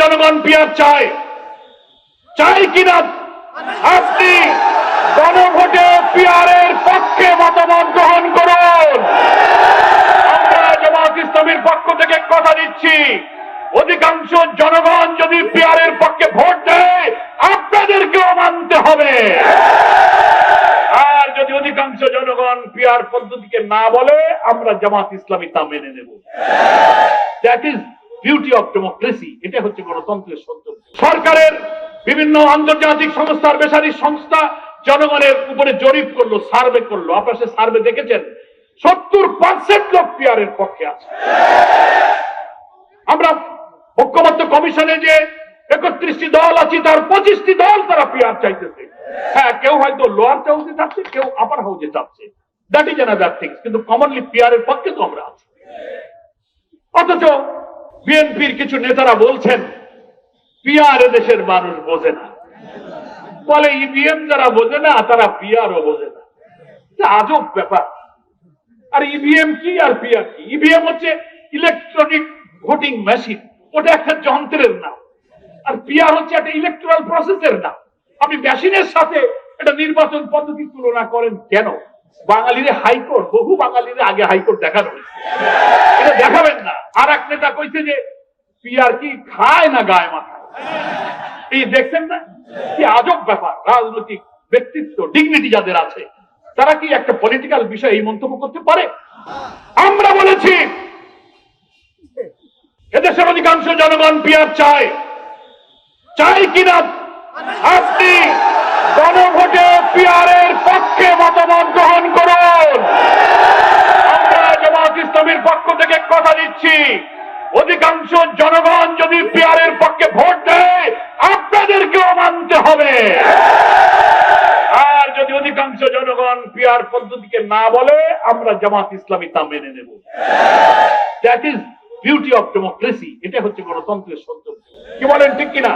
জনগণ পিয়ার চায়, চাই কিনা আপনি গণভোটে পিয়ারের পক্ষে মতামত গ্রহণ করুন। আমরা জামাত ইসলামীর পক্ষ থেকে কথা দিচ্ছি, অধিকাংশ জনগণ যদি পিয়ারের পক্ষে ভোট দেয় আপনাদেরকেও মানতে হবে। আর যদি অধিকাংশ জনগণ পিয়ার পদ্ধতিকে না বলে আমরা জামাত ইসলামী তা মেনে নেব। That is beauty of democracy. এটা হচ্ছে গণতন্ত্রের সৌন্দর্য। সরকারের বিভিন্ন আন্তর্জাতিক সংস্থার বেসরকারি সংস্থা জনগণের উপরে জরিপ করলো, সার্ভে করলো। আপনারা সে সার্ভে দেখেছেন, 70% লোক পিয়ারের পক্ষে আছে। আমরা ঐক্যমত্য কমিশনে যে 31টি দল আছে তার 25টি দল তারা পিয়ার চাইতেছে। হ্যাঁ, কেউ হয়তো লোয়ার হাউসে চাচ্ছে, কেউ আপার হাউসে চাচ্ছে, দ্যাট ইজ অ্যানাদার থিং, কিন্তু কমনলি পিয়ারের পক্ষে তো আমরা আছি। অথচ বিএনপির কিছু নেতারা বলছেন পিয়ার দেশের মানুষ বোঝে না, বলে ইভিএম যারা বোঝে না তারা পিয়ারও বোঝে না। আজব ব্যাপার। আর ইভিএম কি আর পিয়ার কি? ইভিএম হচ্ছে ইলেকট্রনিক ভোটিং মেশিন, ওটা একটা যন্ত্রের নাম। আর পিয়ার হচ্ছে একটা ইলেকট্রাল প্রসেসের নাম। আপনি মেশিনের সাথে এটা নির্বাচন পদ্ধতি তুলনা করেন কেন? বাঙালির হাইকোর্ট, বহু বাঙালির আগে হাইকোর্ট দেখানো হয়েছে, এটা দেখাবেন না। আর এক নেতা কইছে যে পিয়ার কি খায় না গায়ে মাথায়। এই দেখছেন না কি আজব ব্যাপার? রাজনৈতিক ব্যক্তিত্ব, ডিগনিটি যাদের আছে তারা কি একটা পলিটিক্যাল বিষয়ে এই মন্তব্য করতে পারে? আমরা বলেছি এদেশের অধিকাংশ জনগণ পিয়ার চায়, চাই কিনা আপনি গণভোটে পিয়ারের পক্ষে মতামত গ্রহণ করুন। আমরা জামাত ইসলামীর পক্ষ থেকে কথা দিচ্ছি, অধিকাংশ জনগণ যদি পিয়ারের পক্ষে ভোট দেয় আপনাদেরকেও মানতে হবে। আর যদি অধিকাংশ জনগণ পিয়ার পদ্ধতিকে না বলে আমরা জামাত ইসলামী তা মেনে নেব। That is beauty of democracy. এটা হচ্ছে গণতন্ত্রের সৌন্দর্য। কি বলেন, ঠিক কিনা?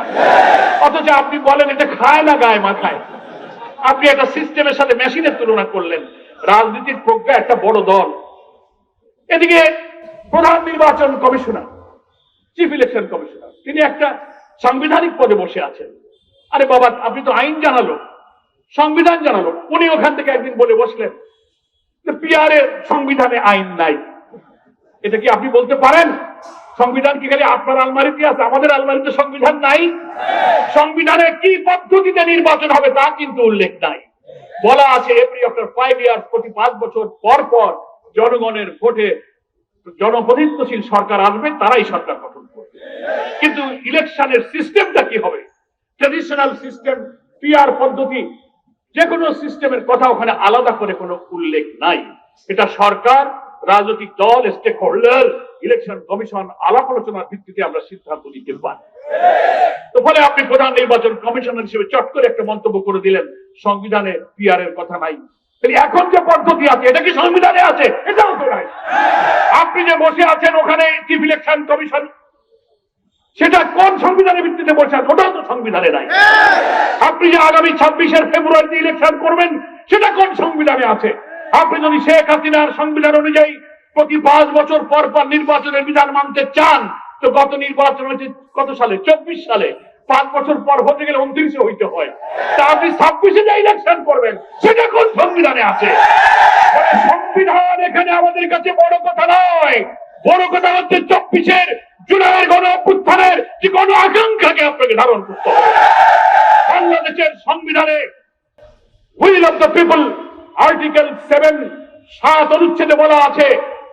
অথচ আপনি বলেন এটা খায় না গায়ে মাথায়। আপনি একটা সিস্টেমের সাথে মেশিনের তুলনা করলেন। রাজনীতির প্রজ্ঞা একটা বড় দল, এদিকে প্রধান নির্বাচন কমিশনার, চিফ ইলেকশন কমিশনার, তিনি একটা সাংবিধানিক পদে বসে আছেন। আরে বাবা, আপনি তো আইন জানালো, সংবিধান জানালো। উনি ওখান থেকে একদিন বলে বসলেন যে পিয়ারে সংবিধানে আইন নাই। এটা কি আপনি বলতে পারেন? সংবিধান কি খালি আপনার আলমারিতে আছে? আমাদের আলমারিতে সংবিধান নাই। সংবিধানে কি পদ্ধতিতে নির্বাচন হবে তা কিন্তু উল্লেখ নাই। বলা আছে এভরি আফটার 5 ইয়ার্স, প্রতি 5 বছর পর পর জনগণের ভোটে জনপ্রতিনিধিত্বশীল সরকার আসবে, তারাই সরকার গঠন করবে। কিন্তু ইলেকশনের সিস্টেমটা কি হবে? ট্রেডিশনাল সিস্টেম, পিআর পদ্ধতি, যে কোনো সিস্টেমের কথা ওখানে আলাদা করে কোনো উল্লেখ নাই। এটা সরকার, রাজনৈতিক দল, স্টেক হোল্ডার, ইলেকশন কমিশন আলাপ আলোচনার ভিত্তিতে আমরা সিদ্ধান্ত নিতে পারি। তো ফলে আপনি প্রধান নির্বাচন কমিশনার হিসেবে চট করে একটা মন্তব্য করে দিলেন সংবিধানে পিআর এর কথা নাই। এখন যে পদ্ধতি আছে এটা কি সংবিধানে আছে? এটাও তো নাই। আপনি যে বসে আছেন ওখানে চিফ ইলেকশন কমিশন, সেটা কোন সংবিধানের ভিত্তিতে বসে আছে? ওটাও তো সংবিধানে নাই। আপনি যে আগামী 26 ফেব্রুয়ারিতে ইলেকশন করবেন সেটা কোন সংবিধানে আছে? আপনি যদি শেখ হাসিনার সংবিধান অনুযায়ী প্রতি 5 বছর পর পর নির্বাচনের বিধান মানতে চান, তো গত নির্বাচন হয়েছে কত সালে? 24 সালে। 5 বছর পর হতে গেলে 29-এ হইতে হয়। তা আপনি 26-এ যে ইলেকশন করবেন সেটা কোন সংবিধানে আছে? সংবিধান এখানে আমাদের কাছে বড় কথা নয়। বড় কথা হচ্ছে 24-এর জুলাইয়ের গণ অভ্যুত্থানের যে গণ আকাঙ্ক্ষাকে আপনাকে ধারণ করতে হবে। বাংলাদেশের সংবিধানে will of the people article 7 7 অনুচ্ছেদে বলা আছে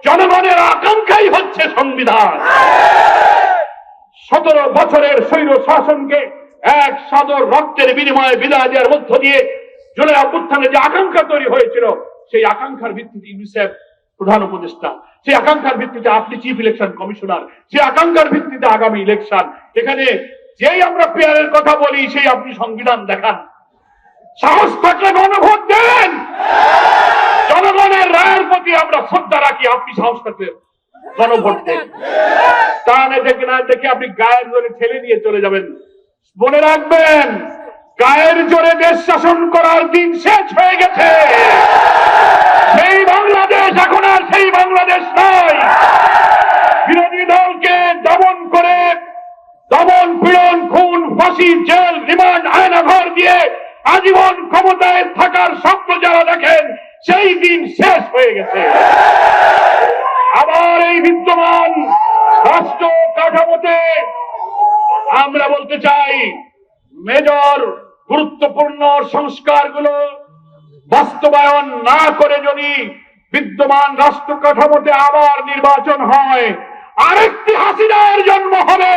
জনগণের আকাঙ্ক্ষাই হচ্ছে সংবিধান। 17 বছরের স্বৈর শাসনকে এক সাদর রক্তের বিনিময়ে বিদায় দেওয়ার মধ্য দিয়ে জুলাই অভ্যুত্থানে যে আকাঙ্ক্ষা তৈরি হয়েছিল, সেই আকাঙ্ক্ষার ভিত্তিতে ইউনিসেফ প্রধান উপদেষ্টা, সেই আকাঙ্ক্ষার ভিত্তিতে আপনি চিফ ইলেকশন কমিশনার, সেই আকাঙ্ক্ষার ভিত্তিতে আগামী ইলেকশন। এখানে যেই আমরা পিয়ারের কথা বলি সেই আপনি সংবিধান দেখান। সাহস থাকলে গণভোট দেন। জনগণের রায়ের প্রতি আমরা শ্রদ্ধা রাখি, আপনি সাহস থাকলে গণভোট দেন। তা না দেখে না দেখে আপনি গায়ের জোরে ঠেলে দিয়ে চলে যাবেন। মনে রাখবেন, গায়ের জোরে দেশ শাসন করার দিন শেষ হয়ে গেছে। সেই বাংলাদেশ এখন আর সেই বাংলাদেশ নয়। বিরোধী দলকে দমন করে দমন ফাঁসি, জেল, রিমান্ড, আয়নাঘর দিয়ে আজীবন ক্ষমতায় থাকার স্বপ্ন যারা দেখেন, সেই দিন শেষ হয়ে গেছে। আবার এই বিদ্যমান রাষ্ট্র কাঠামোতে আমরা বলতে চাই, মেজর গুরুত্বপূর্ণ সংস্কারগুলো বাস্তবায়ন না করে যদি বিদ্যমান রাষ্ট্র কাঠামোতে আবার নির্বাচন হয়, আরেকটি হাসিনার জন্ম হবে,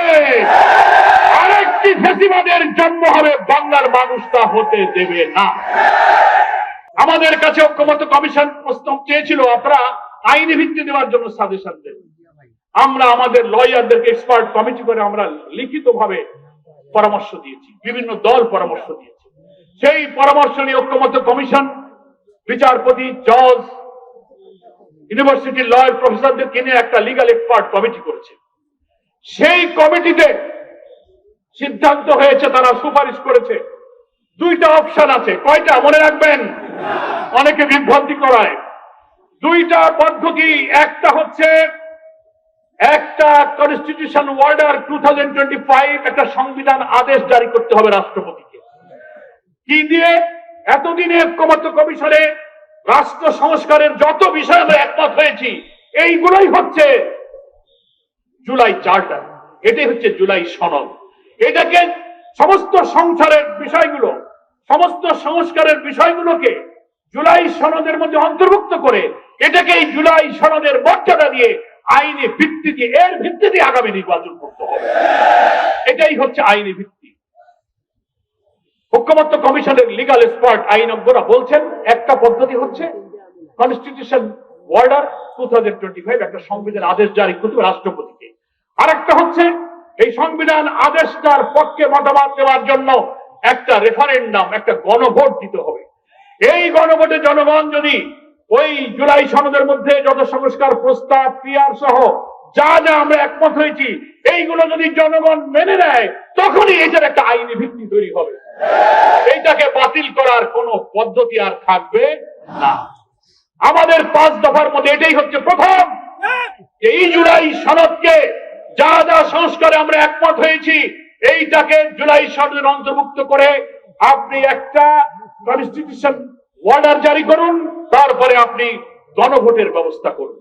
আরেকটি ফ্যাসিবাদের জন্ম হবে। বাংলার মানুষ তা হতে দেবে না। আমাদের কাছে ঐক্যমত্য কমিশন প্রস্তাব চেয়েছিল, আপনারা আইনি ভিত্তি দেওয়ার জন্য সাজেশন দেন। আমরা আমাদের লয়ারদেরকে এক্সপার্ট কমিটি করে আমরা লিখিতভাবে পরামর্শ দিয়েছি, বিভিন্ন দল পরামর্শ দিয়েছে। সেই পরামর্শ নিয়ে ঐক্যমত্য কমিশন বিচারপতি, জজ, ইউনিভার্সিটি লয়ার প্রফেসরদেরকে নিয়ে একটা লিগ্যাল এক্সপার্ট কমিটি করেছে। সেই কমিটিতে সিদ্ধান্ত হয়েছে, তারা সুপারিশ করেছে, দুইটা অপশন আছে। কয়টা মনে রাখবেন, অনেকে বিভ্রান্তি করায়। দুইটা পদ্ধতি, একটা হচ্ছে একটা কনস্টিটিউশন অর্ডার 2025, একটা সংবিধান আদেশ জারি করতে হবে রাষ্ট্রপতিকে। কি দিয়ে? এতদিনে ঐক্যমত্য কমিশনে রাষ্ট্র সংস্কারের যত বিষয় আমরা একমত হয়েছি, এইগুলোই হচ্ছে জুলাই চার্টার, এটাই হচ্ছে জুলাই সনদ। এটাকে সমস্ত সংসারের বিষয়গুলো, সমস্ত সংস্কারের বিষয়গুলোকে জুলাই সনদের মধ্যে অন্তর্ভুক্ত করে এটাকে এই জুলাই সনদের মর্যাদা দিয়ে আইনি ভিত্তি দিয়ে, এর ভিত্তিতে আগামী নির্বাচন করতে হবে। এটাই হচ্ছে আইনি ভিত্তি। ঐক্যমত্য কমিশনের লিগ্যাল এক্সপার্ট আইনজ্ঞরা বলছেন, একটা পদ্ধতি হচ্ছে কনস্টিটিউশন অর্ডার 2025, একটা সংবিধান আদেশ জারি করতে হবে রাষ্ট্রপতিকে। আরেকটা হচ্ছে এই সংবিধান আদেশটার পক্ষে মতামত দেওয়ার জন্য একটা রেফারেন্ডাম, একটা গণভোট দিতে হবে। এই গণভোটে জনগণ যদি ওই জুলাই সনদের মধ্যে যত সংস্কার প্রস্তাব, পিআর সহ যা যা আমরা একমত হয়েছি, এইগুলো যদি জনগণ মেনে নেয়, তখনই এটার একটা আইনি ভিত্তি তৈরি হবে। এইটাকে বাতিল করার কোনো পদ্ধতি আর থাকবে না। আমাদের 5 দফার মধ্যে এটাই হচ্ছে প্রথম। এই জুলাই সনদকে যা যা সংস্কারে আমরা একমত হয়েছি, এইটাকে জুলাই সনদের অন্তর্ভুক্ত করে আপনি একটা কনস্টিটিউশন অর্ডার জারি করুন, তারপরে আপনি গণভোটের ব্যবস্থা করুন।